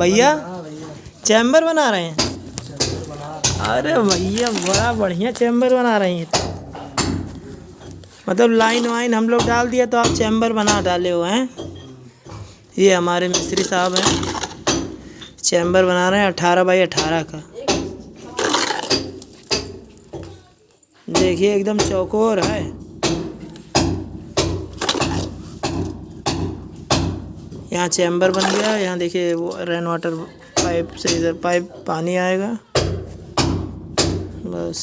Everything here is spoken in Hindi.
भैया भैया चैम्बर बना रहे हैं। चैम्बर बना रहे अरे भैया बड़ा बढ़िया चैम्बर बना रहे हैं। मतलब लाइन वाइन हम लोग डाल दिया तो आप चैम्बर बना डाले हो हैं। ये हमारे मिस्त्री साहब हैं, चैम्बर बना रहे हैं 18x18 का। देखिए एकदम चौकोर है। यहाँ चैम्बर बन गया। यहाँ देखिए वो रेन वाटर पाइप से इधर पाइप पानी आएगा बस।